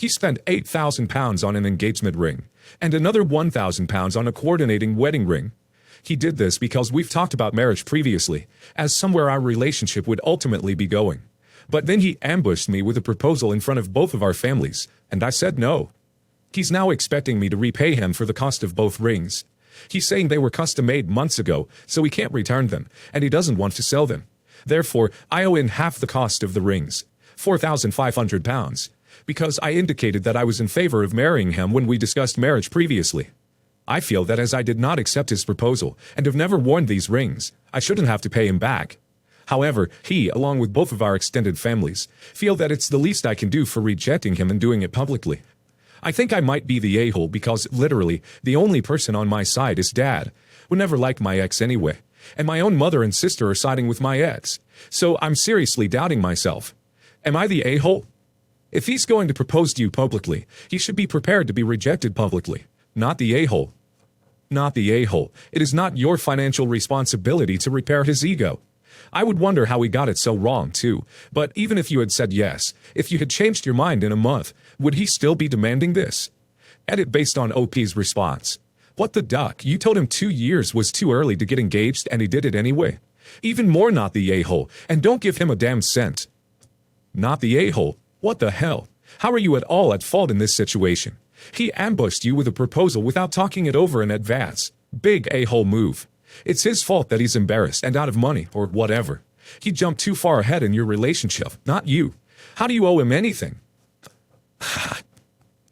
He spent £8,000 on an engagement ring, and another £1,000 on a coordinating wedding ring. He did this because we've talked about marriage previously, as somewhere our relationship would ultimately be going. But then he ambushed me with a proposal in front of both of our families, and I said no. He's now expecting me to repay him for the cost of both rings. He's saying they were custom-made months ago, so he can't return them, and he doesn't want to sell them. Therefore, I owe him half the cost of the rings, £4,500, because I indicated that I was in favor of marrying him when we discussed marriage previously. I feel that as I did not accept his proposal and have never worn these rings, I shouldn't have to pay him back. However, he, along with both of our extended families, feel that it's the least I can do for rejecting him and doing it publicly. I think I might be the a-hole because, literally, the only person on my side is Dad, who never liked my ex anyway, and my own mother and sister are siding with my ex, so I'm seriously doubting myself. Am I the a-hole? If he's going to propose to you publicly, he should be prepared to be rejected publicly, not the a-hole. Not the a-hole. It is not your financial responsibility to repair his ego. I would wonder how he got it so wrong, too. But even if you had said yes, if you had changed your mind in a month, would he still be demanding this? Edit based on OP's response. What the duck? You told him 2 years was too early to get engaged and he did it anyway? Even more not the a-hole, and don't give him a damn cent. Not the a-hole? What the hell? How are you at all at fault in this situation? He ambushed you with a proposal without talking it over in advance. Big a-hole move. It's his fault that he's embarrassed and out of money, or whatever. He jumped too far ahead in your relationship, not you. How do you owe him anything?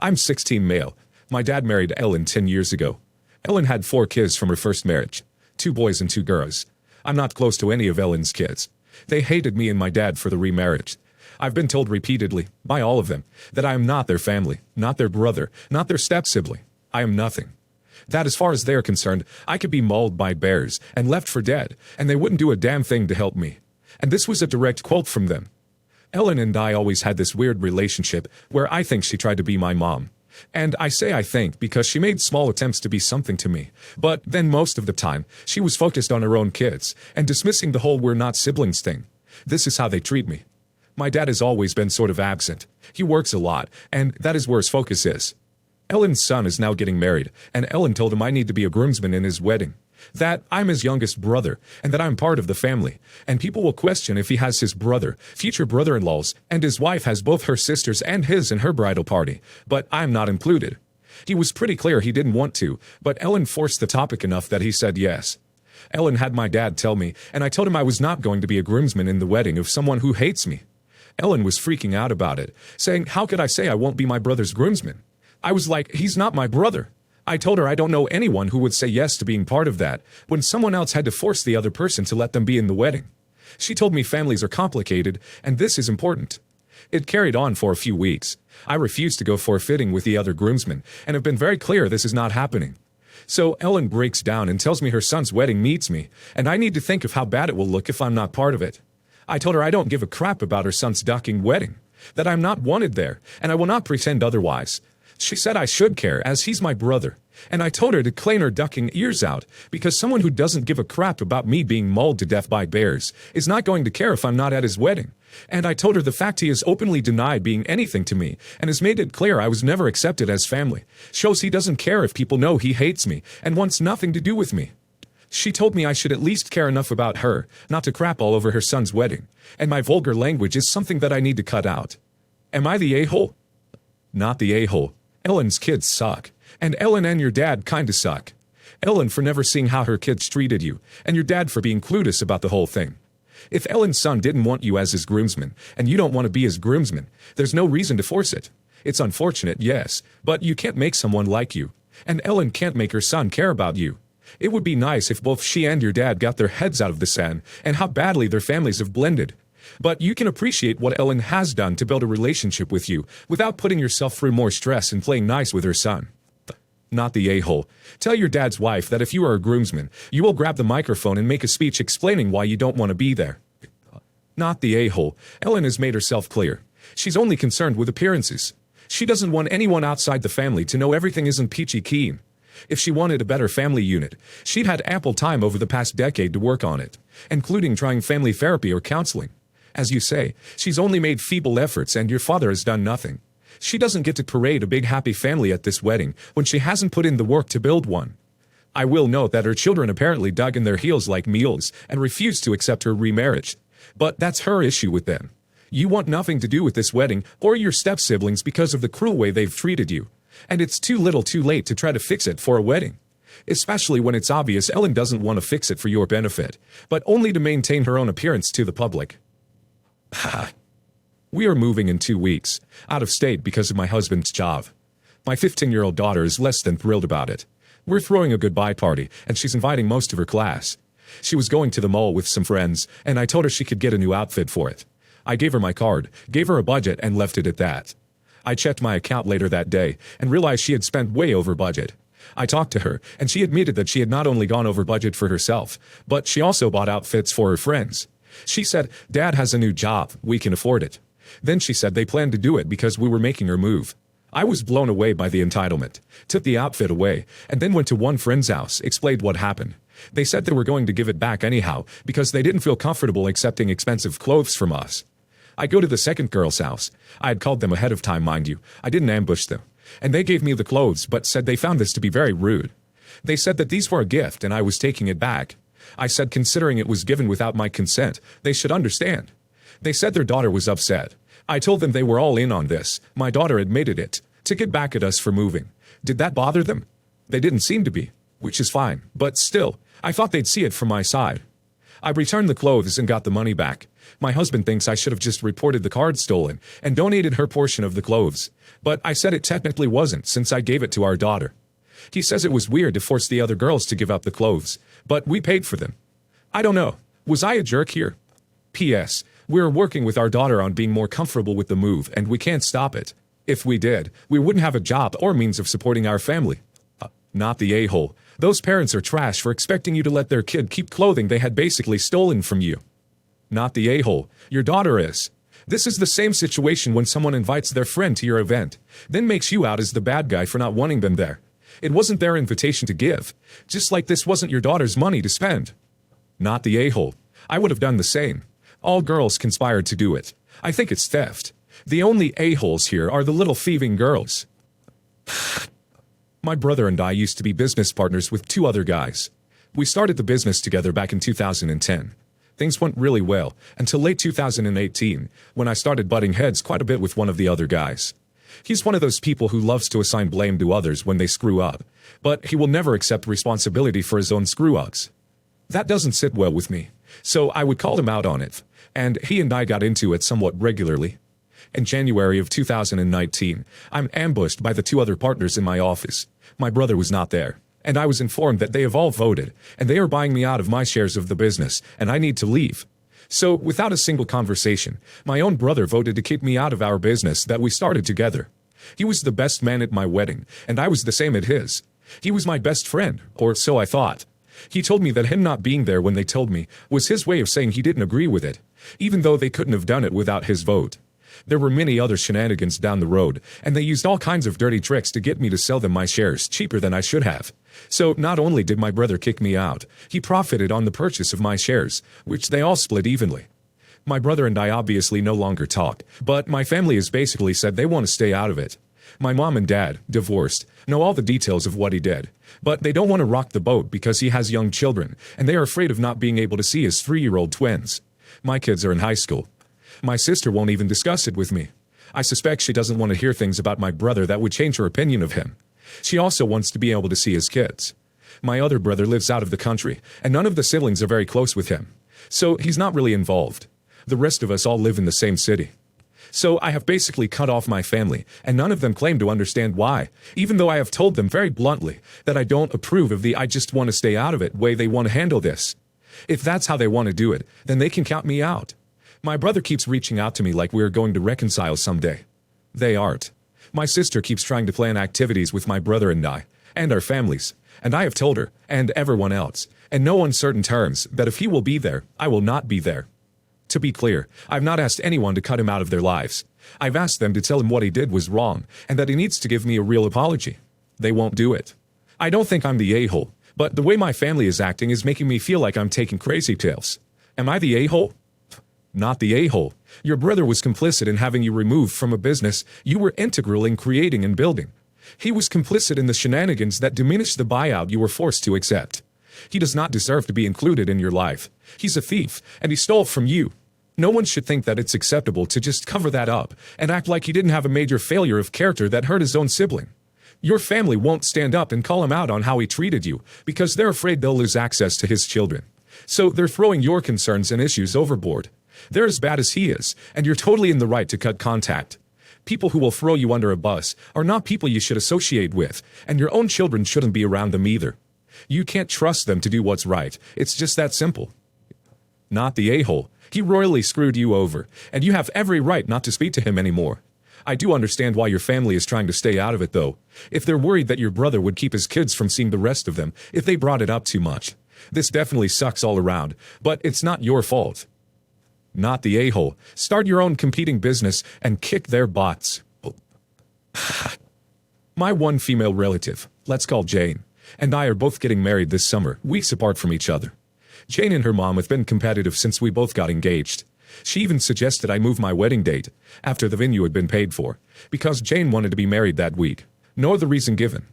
I'm 16 male. My dad married Ellen 10 years ago. Ellen had 4 kids from her first marriage, 2 boys and 2 girls. I'm not close to any of Ellen's kids. They hated me and my dad for the remarriage. I've been told repeatedly, by all of them, that I am not their family, not their brother, not their step-sibling. I am nothing. That as far as they're concerned, I could be mauled by bears and left for dead, and they wouldn't do a damn thing to help me. And this was a direct quote from them. Ellen and I always had this weird relationship where I think she tried to be my mom. And I say I think because she made small attempts to be something to me, but then most of the time, she was focused on her own kids and dismissing the whole we're not siblings thing. This is how they treat me. My dad has always been sort of absent. He works a lot, and that is where his focus is. Ellen's son is now getting married, and Ellen told him I need to be a groomsman in his wedding. That I'm his youngest brother, and that I'm part of the family, and people will question if he has his brother, future brother-in-laws, and his wife has both her sisters and his in her bridal party, but I'm not included. He was pretty clear he didn't want to, but Ellen forced the topic enough that he said yes. Ellen had my dad tell me, and I told him I was not going to be a groomsman in the wedding of someone who hates me. Ellen was freaking out about it, saying, how could I say I won't be my brother's groomsman? I was like, he's not my brother. I told her I don't know anyone who would say yes to being part of that, when someone else had to force the other person to let them be in the wedding. She told me families are complicated, and this is important. It carried on for a few weeks. I refused to go for a fitting with the other groomsmen, and have been very clear this is not happening. So Ellen breaks down and tells me her son's wedding needs me, and I need to think of how bad it will look if I'm not part of it. I told her I don't give a crap about her son's ducking wedding, that I'm not wanted there, and I will not pretend otherwise. She said I should care, as he's my brother, and I told her to clean her ducking ears out, because someone who doesn't give a crap about me being mauled to death by bears is not going to care if I'm not at his wedding. And I told her the fact he has openly denied being anything to me, and has made it clear I was never accepted as family, shows he doesn't care if people know he hates me, and wants nothing to do with me. She told me I should at least care enough about her, not to crap all over her son's wedding, and my vulgar language is something that I need to cut out. Am I the a-hole? Not the a-hole. Ellen's kids suck, and Ellen and your dad kinda suck. Ellen for never seeing how her kids treated you, and your dad for being clueless about the whole thing. If Ellen's son didn't want you as his groomsman, and you don't want to be his groomsman, there's no reason to force it. It's unfortunate, yes, but you can't make someone like you, and Ellen can't make her son care about you. It would be nice if both she and your dad got their heads out of the sand, and how badly their families have blended. But you can appreciate what Ellen has done to build a relationship with you, without putting yourself through more stress and playing nice with her son. Not the a-hole. Tell your dad's wife that if you are a groomsman, you will grab the microphone and make a speech explaining why you don't want to be there. Not the a-hole. Ellen has made herself clear. She's only concerned with appearances. She doesn't want anyone outside the family to know everything isn't peachy keen. If she wanted a better family unit, she'd had ample time over the past decade to work on it, including trying family therapy or counseling. As you say, she's only made feeble efforts and your father has done nothing. She doesn't get to parade a big happy family at this wedding when she hasn't put in the work to build one. I will note that her children apparently dug in their heels like mules and refused to accept her remarriage. But that's her issue with them. You want nothing to do with this wedding or your step-siblings because of the cruel way they've treated you. And it's too little too late to try to fix it for a wedding. Especially when it's obvious Ellen doesn't want to fix it for your benefit, but only to maintain her own appearance to the public. We are moving in 2 weeks, out of state because of my husband's job. My 15-year-old daughter is less than thrilled about it. We're throwing a goodbye party, and she's inviting most of her class. She was going to the mall with some friends, and I told her she could get a new outfit for it. I gave her my card, gave her a budget, and left it at that. I checked my account later that day and realized she had spent way over budget. I talked to her, and she admitted that she had not only gone over budget for herself, but she also bought outfits for her friends. She said, "Dad has a new job, we can afford it." Then she said they planned to do it because we were making her move. I was blown away by the entitlement, took the outfit away, and then went to one friend's house, explained what happened. They said they were going to give it back anyhow because they didn't feel comfortable accepting expensive clothes from us. I go to the second girl's house. I had called them ahead of time, mind you. I didn't ambush them. And they gave me the clothes, but said they found this to be very rude. They said that these were a gift and I was taking it back. I said considering it was given without my consent, they should understand. They said their daughter was upset. I told them they were all in on this. My daughter admitted it, to get back at us for moving. Did that bother them? They didn't seem to be, which is fine, but still, I thought they'd see it from my side. I returned the clothes and got the money back. My husband thinks I should have just reported the card stolen and donated her portion of the clothes, but I said it technically wasn't since I gave it to our daughter. He says it was weird to force the other girls to give up the clothes, but we paid for them. I don't know. Was I a jerk here? P.S. We're working with our daughter on being more comfortable with the move, and we can't stop it. If we did, we wouldn't have a job or means of supporting our family. Not the a-hole. Those parents are trash for expecting you to let their kid keep clothing they had basically stolen from you. Not the a-hole. Your daughter is. This is the same situation when someone invites their friend to your event, then makes you out as the bad guy for not wanting them there. It wasn't their invitation to give, just like this wasn't your daughter's money to spend. Not the a-hole. I would have done the same. All girls conspired to do it. I think it's theft. The only a-holes here are the little thieving girls. My brother and I used to be business partners with 2 other guys. We started the business together back in 2010. Things went really well until late 2018, when I started butting heads quite a bit with one of the other guys. He's one of those people who loves to assign blame to others when they screw up, but he will never accept responsibility for his own screw-ups. That doesn't sit well with me, so I would call him out on it, and he and I got into it somewhat regularly. In January of 2019, I'm ambushed by the 2 other partners in my office. My brother was not there, and I was informed that they have all voted, and they are buying me out of my shares of the business, and I need to leave. So, without a single conversation, my own brother voted to kick me out of our business that we started together. He was the best man at my wedding, and I was the same at his. He was my best friend, or so I thought. He told me that him not being there when they told me was his way of saying he didn't agree with it, even though they couldn't have done it without his vote. There were many other shenanigans down the road, and they used all kinds of dirty tricks to get me to sell them my shares cheaper than I should have. So not only did my brother kick me out, he profited on the purchase of my shares, which they all split evenly. My brother and I obviously no longer talk, but my family has basically said they want to stay out of it. My mom and dad, divorced, know all the details of what he did, but they don't want to rock the boat because he has young children, and they are afraid of not being able to see his 3-year-old twins. My kids are in high school. My sister won't even discuss it with me. I suspect she doesn't want to hear things about my brother that would change her opinion of him. She also wants to be able to see his kids. My other brother lives out of the country, and none of the siblings are very close with him. So he's not really involved. The rest of us all live in the same city. So I have basically cut off my family, and none of them claim to understand why, even though I have told them very bluntly that I don't approve of the "I just want to stay out of it" way they want to handle this. If that's how they want to do it, then they can count me out. My brother keeps reaching out to me like we are going to reconcile someday. They aren't. My sister keeps trying to plan activities with my brother and I, and our families, and I have told her, and everyone else, in no uncertain terms, that if he will be there, I will not be there. To be clear, I've not asked anyone to cut him out of their lives. I've asked them to tell him what he did was wrong, and that he needs to give me a real apology. They won't do it. I don't think I'm the a-hole, but the way my family is acting is making me feel like I'm taking crazy pills. Am I the a-hole? Not the a-hole. Your brother was complicit in having you removed from a business you were integral in creating and building. He was complicit in the shenanigans that diminished the buyout you were forced to accept. He does not deserve to be included in your life. He's a thief, and he stole from you. No one should think that it's acceptable to just cover that up and act like he didn't have a major failure of character that hurt his own sibling. Your family won't stand up and call him out on how he treated you because they're afraid they'll lose access to his children. So they're throwing your concerns and issues overboard. They're as bad as he is, and you're totally in the right to cut contact. People who will throw you under a bus are not people you should associate with, and your own children shouldn't be around them either. You can't trust them to do what's right. It's just that simple. Not the a-hole. He royally screwed you over, and you have every right not to speak to him anymore. I do understand why your family is trying to stay out of it, though. If they're worried that your brother would keep his kids from seeing the rest of them if they brought it up too much. This definitely sucks all around, but it's not your fault. Not the a-hole. Start your own competing business and kick their butts. My one female relative, let's call Jane, and I are both getting married this summer, weeks apart from each other. Jane and her mom have been competitive since we both got engaged. She even suggested I move my wedding date, after the venue had been paid for, because Jane wanted to be married that week. No other reason given.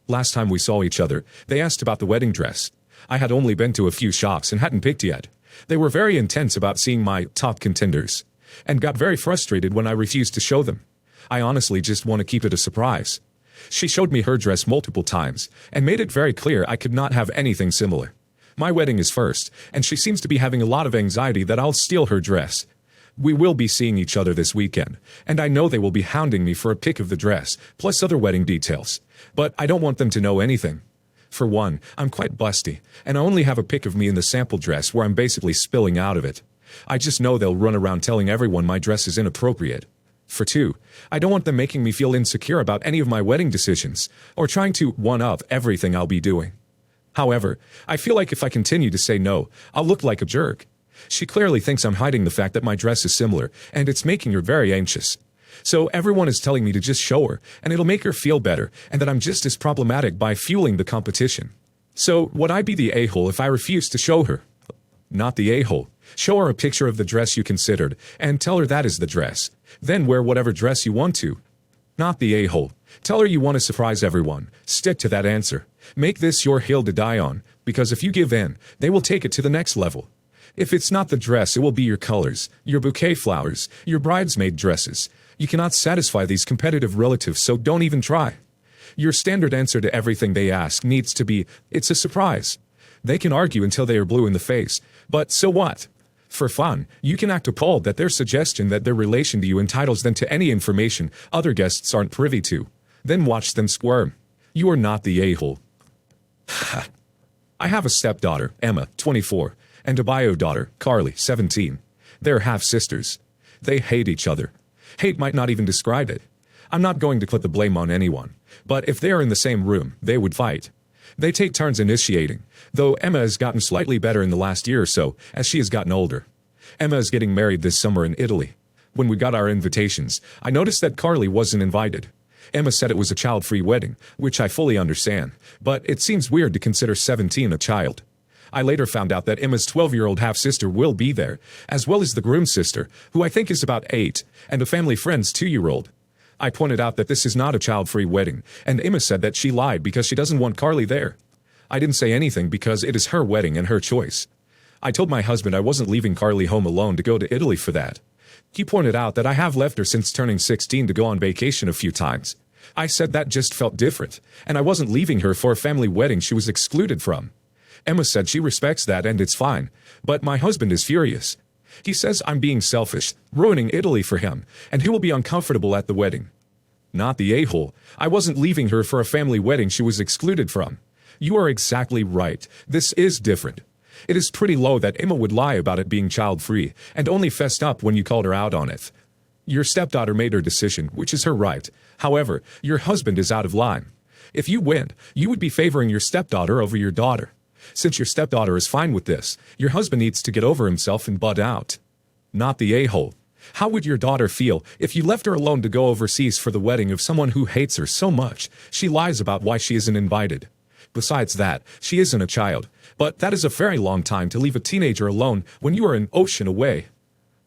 Last time we saw each other, they asked about the wedding dress. I had only been to a few shops and hadn't picked yet. They were very intense about seeing my top contenders, and got very frustrated when I refused to show them. I honestly just want to keep it a surprise. She showed me her dress multiple times, and made it very clear I could not have anything similar. My wedding is first, and she seems to be having a lot of anxiety that I'll steal her dress. We will be seeing each other this weekend, and I know they will be hounding me for a pic of the dress, plus other wedding details. But I don't want them to know anything. For one, I'm quite busty, and I only have a pic of me in the sample dress where I'm basically spilling out of it. I just know they'll run around telling everyone my dress is inappropriate. For two, I don't want them making me feel insecure about any of my wedding decisions, or trying to one-up everything I'll be doing. However, I feel like if I continue to say no, I'll look like a jerk. She clearly thinks I'm hiding the fact that my dress is similar, and it's making her very anxious. So everyone is telling me to just show her, and it'll make her feel better, and that I'm just as problematic by fueling the competition. So would I be the a-hole if I refuse to show her? Not the a-hole. Show her a picture of the dress you considered, and tell her that is the dress. Then wear whatever dress you want to. Not the a-hole. Tell her you want to surprise everyone. Stick to that answer. Make this your hill to die on, because if you give in, they will take it to the next level. If it's not the dress, it will be your colors, your bouquet flowers, your bridesmaid dresses. You cannot satisfy these competitive relatives, so don't even try. Your standard answer to everything they ask needs to be, it's a surprise. They can argue until they are blue in the face, but so what? For fun, you can act appalled that their suggestion that their relation to you entitles them to any information other guests aren't privy to. Then watch them squirm. You are not the a-hole. I have a stepdaughter, Emma, 24, and a bio daughter, Carly, 17. They're half-sisters. They hate each other. Hate might not even describe it. I'm not going to put the blame on anyone, but if they are in the same room, they would fight. They take turns initiating, though Emma has gotten slightly better in the last year or so as she has gotten older. Emma is getting married this summer in Italy. When we got our invitations, I noticed that Carly wasn't invited. Emma said it was a child-free wedding, which I fully understand, but it seems weird to consider 17 a child. I later found out that Emma's 12-year-old half-sister will be there, as well as the groom's sister, who I think is about 8, and a family friend's 2-year-old. I pointed out that this is not a child-free wedding, and Emma said that she lied because she doesn't want Carly there. I didn't say anything because it is her wedding and her choice. I told my husband I wasn't leaving Carly home alone to go to Italy for that. He pointed out that I have left her since turning 16 to go on vacation a few times. I said that just felt different, and I wasn't leaving her for a family wedding she was excluded from. Emma said she respects that and it's fine, but my husband is furious. He says I'm being selfish, ruining Italy for him, and he will be uncomfortable at the wedding. Not the a-hole. I wasn't leaving her for a family wedding she was excluded from. You are exactly right. This is different. It is pretty low that Emma would lie about it being child-free, and only fessed up when you called her out on it. Your stepdaughter made her decision, which is her right. However, your husband is out of line. If you win, you would be favoring your stepdaughter over your daughter. Since your stepdaughter is fine with this, your husband needs to get over himself and butt out. Not the a-hole. How would your daughter feel if you left her alone to go overseas for the wedding of someone who hates her so much she lies about why she isn't invited? Besides that, she isn't a child, but that is a very long time to leave a teenager alone when you are an ocean away.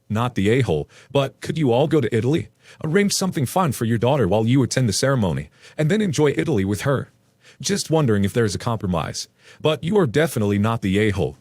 not the a-hole, but could you all go to Italy? Arrange something fun for your daughter while you attend the ceremony, and then enjoy Italy with her. Just wondering if there's a compromise. But you are definitely not the a-hole.